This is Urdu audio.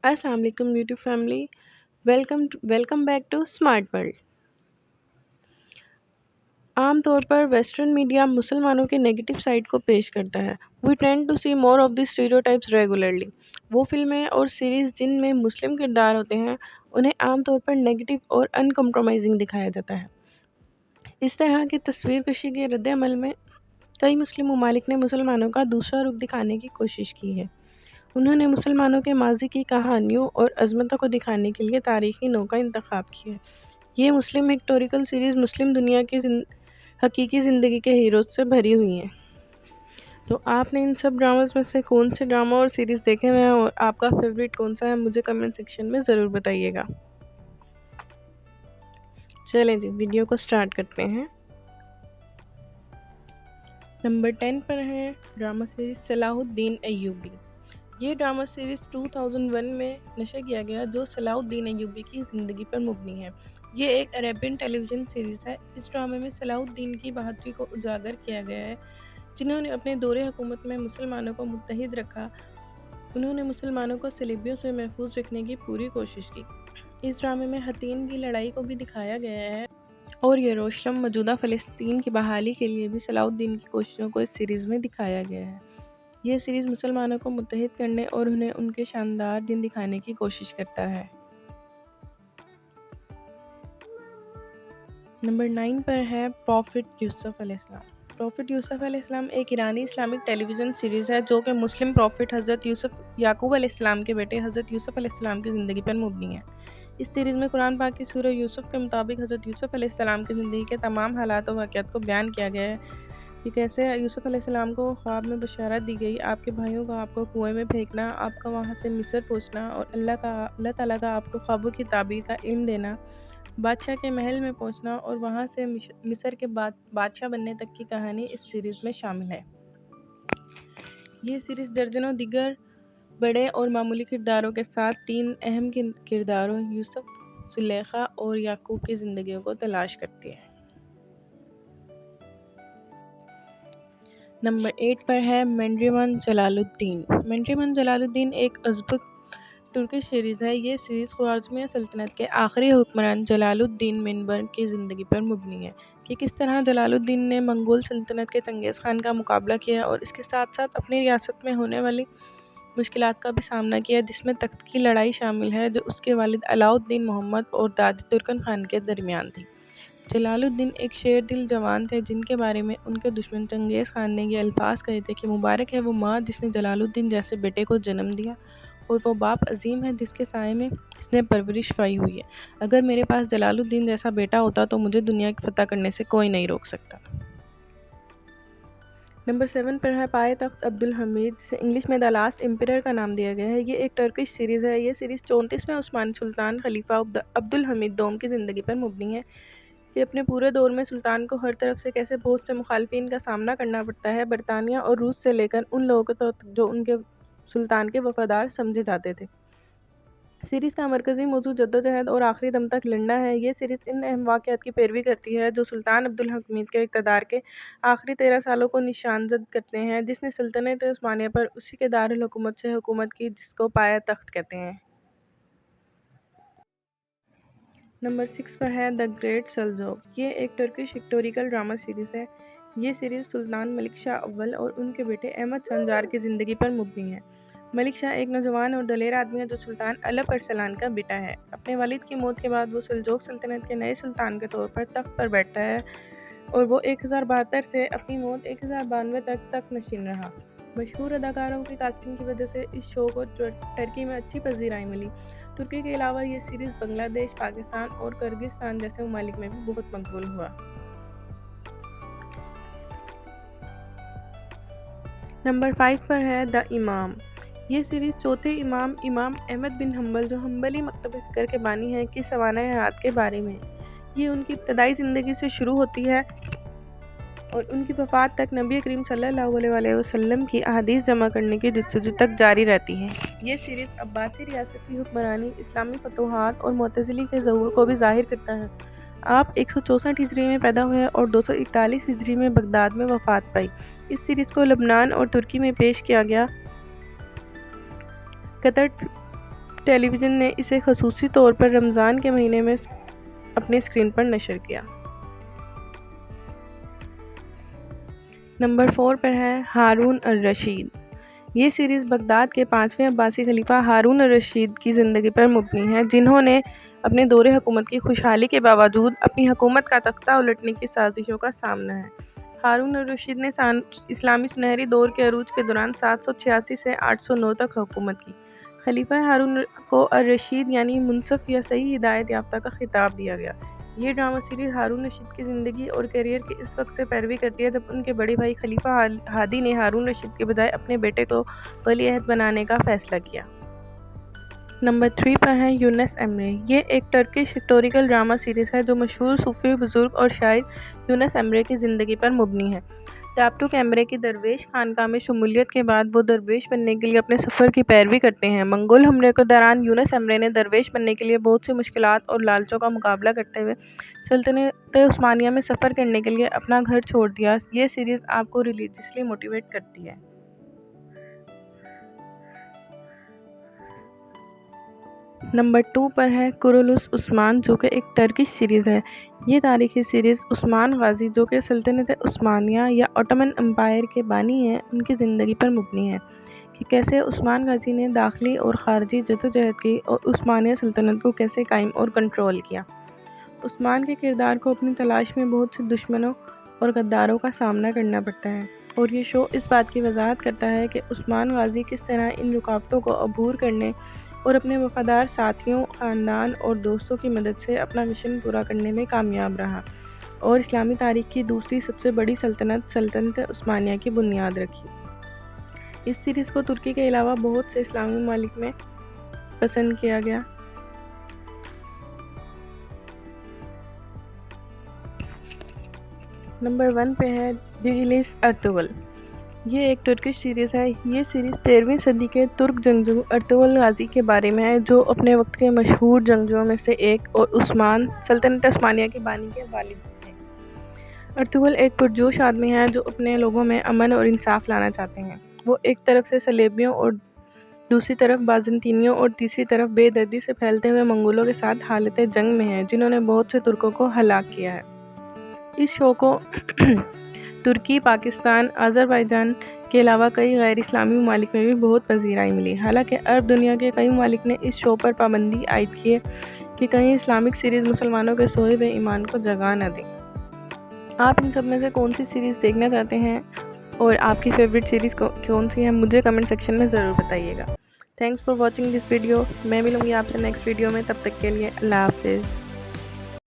السلام علیکم YouTube family. Welcome back to smart world. عام طور پر ویسٹرن میڈیا مسلمانوں کے نیگیٹو سائڈ کو پیش کرتا ہے. We tend to see more of the stereotypes regularly. وہ فلمیں اور سیریز جن میں مسلم کردار ہوتے ہیں انہیں عام طور پر نیگیٹو اور ان کمپرومائزنگ دکھایا جاتا ہے. اس طرح کی تصویر کشی کے رد عمل میں کئی مسلم ممالک نے مسلمانوں کا دوسرا رخ دکھانے کی کوشش کی ہے. انہوں نے مسلمانوں کے ماضی کی کہانیوں اور عظمتوں کو دکھانے کے لیے تاریخی نو کا انتخاب کیا ہے. یہ مسلم ہسٹوریکل سیریز مسلم دنیا کی حقیقی زندگی کے ہیروز سے بھری ہوئی ہیں. تو آپ نے ان سب ڈراماز میں سے کون سے ڈرامہ اور سیریز دیکھے ہوئے ہیں اور آپ کا فیوریٹ کون سا ہے مجھے کمنٹ سیکشن میں ضرور بتائیے گا. چلیں جی ویڈیو کو سٹارٹ کرتے ہیں. نمبر 10 پر ہے ڈرامہ سیریز صلاح الدین ایوبی. یہ ڈرامہ سیریز 2001 میں نشر کیا گیا جو صلاح الدین ایوبی کی زندگی پر مبنی ہے. یہ ایک عربین ٹیلی ویژن سیریز ہے. اس ڈرامے میں صلاح الدین کی بہادری کو اجاگر کیا گیا ہے جنہوں نے اپنے دور حکومت میں مسلمانوں کو متحد رکھا. انہوں نے مسلمانوں کو صلیبیوں سے محفوظ رکھنے کی پوری کوشش کی. اس ڈرامے میں حطین کی لڑائی کو بھی دکھایا گیا ہے اور یروشلم موجودہ فلسطین کی بحالی کے لیے بھی صلاح الدین کی کوششوں کو اس سیریز میں دکھایا گیا ہے. یہ سیریز مسلمانوں کو متحد کرنے اور انہیں ان کے شاندار دن دکھانے کی کوشش کرتا ہے. نمبر 9 پر ہے پروفٹ یوسف علیہ السلام. پروفٹ یوسف علیہ السلام ایک ایرانی اسلامک ٹیلی ویژن سیریز ہے جو کہ مسلم پروفٹ حضرت یعقوب علیہ السلام کے بیٹے حضرت یوسف علیہ السلام کی زندگی پر مبنی ہے. اس سیریز میں قرآن پاک کی سورہ یوسف کے مطابق حضرت یوسف علیہ السلام کی زندگی کے تمام حالات و واقعات کو بیان کیا گیا ہے کہ کیسے یوسف علیہ السلام کو خواب میں بشارت دی گئی آپ کے بھائیوں کا آپ کو کنویں میں پھینکنا، آپ کا وہاں سے مصر پہنچنا اور اللہ تعالیٰ کا آپ کو خوابوں کی تعبیر کا علم دینا، بادشاہ کے محل میں پہنچنا اور وہاں سے مصر کے بادشاہ بننے تک کی کہانی اس سیریز میں شامل ہے. یہ سیریز درجنوں دیگر بڑے اور معمولی کرداروں کے ساتھ 3 اہم کرداروں یوسف، زلیخا اور یعقوب کی زندگیوں کو تلاش کرتی ہے. نمبر 8 پر ہے منڈریمان جلال الدین. منڈریمان جلال الدین ایک ازبک ترکش سیریز ہے. یہ سیریز خوارزمیہ سلطنت کے آخری حکمران جلال الدین منبر کی زندگی پر مبنی ہے کہ کس طرح جلال الدین نے منگول سلطنت کے چنگیز خان کا مقابلہ کیا اور اس کے ساتھ ساتھ اپنی ریاست میں ہونے والی مشکلات کا بھی سامنا کیا جس میں تخت کی لڑائی شامل ہے جو اس کے والد علاء الدین محمد اور دادی ترکن خان کے درمیان تھی. جلال الدین ایک شیر دل جوان تھے جن کے بارے میں ان کے دشمن چنگیز خان نے یہ الفاظ کہے تھے کہ مبارک ہے وہ ماں جس نے جلال الدین جیسے بیٹے کو جنم دیا اور وہ باپ عظیم ہے جس کے سائے میں اس نے پرورش پائی ہوئی ہے. اگر میرے پاس جلال الدین جیسا بیٹا ہوتا تو مجھے دنیا کی فتح کرنے سے کوئی نہیں روک سکتا. نمبر 7 پر ہے پائے تخت عبدالحمید جسے انگلش میں دا لاسٹ امپیرر کا نام دیا گیا ہے. یہ ایک ٹرکش سیریز ہے. یہ سیریز 34ویں عثمانی سلطان خلیفہ عبدالحمید دوم کی زندگی پر مبنی ہے کہ اپنے پورے دور میں سلطان کو ہر طرف سے کیسے بہت سے مخالفین کا سامنا کرنا پڑتا ہے، برطانیہ اور روس سے لے کر ان لوگوں تک جو ان کے سلطان کے وفادار سمجھے جاتے تھے. سیریز کا مرکزی موضوع جدوجہد اور آخری دم تک لڑنا ہے. یہ سیریز ان اہم واقعات کی پیروی کرتی ہے جو سلطان عبدالحمید کے اقتدار کے آخری 13 سالوں کو نشاندہی کرتے ہیں جس نے سلطنت عثمانیہ پر اسی کے دارالحکومت سے حکومت کی جس کو پایہ تخت کہتے ہیں. نمبر 6 پر ہے دی گریٹ سلجوق. یہ ایک ٹرکش ہسٹوریکل ڈرامہ سیریز ہے. یہ سیریز سلطان ملک شاہ اول اور ان کے بیٹے احمد سنجار کی زندگی پر مبنی ہے. ملک شاہ ایک نوجوان اور دلیر آدمی ہے جو سلطان الپ ارسلان کا بیٹا ہے. اپنے والد کی موت کے بعد وہ سلجوق سلطنت کے نئے سلطان کے طور پر تخت پر بیٹھتا ہے اور وہ 1072 سے اپنی موت 1092 تک نشین رہا. مشہور اداکاروں کی کاسٹنگ کی وجہ سے اس شو کو ترکی میں اچھی پذیرائی ملی. ترکی کے علاوہ یہ سیریز بنگلہ دیش، پاکستان اور کرغزستان جیسے ممالک میں بھی بہت مقبول ہوا. نمبر 5 پر ہے دی امام. یہ سیریز چوتھے امام احمد بن حنبل جو حنبلی مکتب فکر کے بانی ہیں کی سوانح حیات کے بارے میں ہے. یہ ان کی ابتدائی زندگی سے شروع ہوتی ہے اور ان کی وفات تک نبی کریم صلی اللہ علیہ وسلم کی احادیث جمع کرنے کی جستجو تک جاری رہتی ہے. یہ سیریز عباسی ریاست کی حکمرانی، اسلامی فتوحات اور معتزلی کے ظہور کو بھی ظاہر کرتا ہے. آپ 164 ہجری میں پیدا ہوئے اور 241 ہجری میں بغداد میں وفات پائی. اس سیریز کو لبنان اور ترکی میں پیش کیا گیا. قطر ٹیلی ویژن نے اسے خصوصی طور پر رمضان کے مہینے میں اپنی اسکرین پر نشر کیا۔ نمبر 4 پر ہے ہارون الرشید۔ یہ سیریز بغداد کے 5ویں عباسی خلیفہ ہارون الرشید کی زندگی پر مبنی ہے، جنہوں نے اپنے دور حکومت کی خوشحالی کے باوجود اپنی حکومت کا تختہ الٹنے کی سازشوں کا سامنا ہے۔ ہارون الرشید نے اسلامی سنہری دور کے عروج کے دوران 786 سے 809 تک حکومت کی۔ خلیفہ ہارون کو الرشید یعنی منصف یا صحیح ہدایت یافتہ کا خطاب دیا گیا۔ یہ ڈرامہ سیریز ہارون رشید کی زندگی اور کیریئر کے اس وقت سے پیروی کرتی ہے جب ان کے بڑے بھائی خلیفہ ہادی نے ہارون رشید کے بجائے اپنے بیٹے کو ولی عہد بنانے کا فیصلہ کیا۔ نمبر 3 پر ہے یونس ایمرے۔ یہ ایک ٹرکش ہسٹوریکل ڈرامہ سیریز ہے جو مشہور صوفی بزرگ اور شاعر یونس ایمرے کی زندگی پر مبنی ہے۔ ٹاپٹوک ایمرے کی درویش خانقاہ میں شمولیت کے بعد وہ درویش بننے کے لیے اپنے سفر کی پیروی کرتے ہیں۔ منگول حملے کے دوران یونس ایمرے نے درویش بننے کے لیے بہت سی مشکلات اور لالچوں کا مقابلہ کرتے ہوئے سلطنت عثمانیہ میں سفر کرنے کے لیے اپنا گھر چھوڑ دیا۔ یہ سیریز آپ کو ریلیجیسلی موٹیویٹ کرتی ہے۔ نمبر 2 پر ہے قرولوس عثمان، جو کہ ایک ٹرکش سیریز ہے۔ یہ تاریخی سیریز عثمان غازی، جو کہ سلطنت عثمانیہ یا اوٹومن امپائر کے بانی ہیں، ان کی زندگی پر مبنی ہے کہ کیسے عثمان غازی نے داخلی اور خارجی جدوجہد کی اور عثمانیہ سلطنت کو کیسے قائم اور کنٹرول کیا۔ عثمان کے کردار کو اپنی تلاش میں بہت سے دشمنوں اور غداروں کا سامنا کرنا پڑتا ہے، اور یہ شو اس بات کی وضاحت کرتا ہے کہ عثمان غازی کس طرح ان رکاوٹوں کو عبور کرنے اور اپنے وفادار ساتھیوں، خاندان اور دوستوں کی مدد سے اپنا مشن پورا کرنے میں کامیاب رہا اور اسلامی تاریخ کی دوسری سب سے بڑی سلطنت عثمانیہ کی بنیاد رکھی۔ اس سیریز کو ترکی کے علاوہ بہت سے اسلامی ممالک میں پسند کیا گیا۔ نمبر 1 پہ ہے ڈیلیس ارطغرل۔ یہ ایک ٹرکش سیریز ہے۔ یہ سیریز 13ویں صدی کے ترک جنگجو ارطغرل غازی کے بارے میں ہے، جو اپنے وقت کے مشہور جنگجوؤں میں سے ایک اور سلطنت عثمانیہ کے بانی کے والد تھے۔ ارطغرل ایک پرجوش آدمی ہے جو اپنے لوگوں میں امن اور انصاف لانا چاہتے ہیں۔ وہ ایک طرف سے صلیبیوں اور دوسری طرف بازنطینیوں اور تیسری طرف بے دردی سے پھیلتے ہوئے منگولوں کے ساتھ حالت جنگ میں ہیں، جنہوں نے بہت سے ترکوں کو ہلاک کیا ہے۔ اس شو کو ترکی، پاکستان، آذربائیجان کے علاوہ کئی غیر اسلامی ممالک میں بھی بہت پذیرائی ملی۔ حالانکہ عرب دنیا کے کئی ممالک نے اس شو پر پابندی عائد کی ہے کہ کہیں اسلامک سیریز مسلمانوں کے سوئے ہوئے ایمان کو جگا نہ دیں۔ آپ ان سب میں سے کون سی سیریز دیکھنا چاہتے ہیں اور آپ کی فیوریٹ سیریز کون سی ہے، مجھے کمنٹ سیکشن میں ضرور بتائیے گا۔ Thanks for watching this video. میں ملوں گی آپ سے نیکسٹ ویڈیو میں، تب تک کے لیے اللہ حافظ۔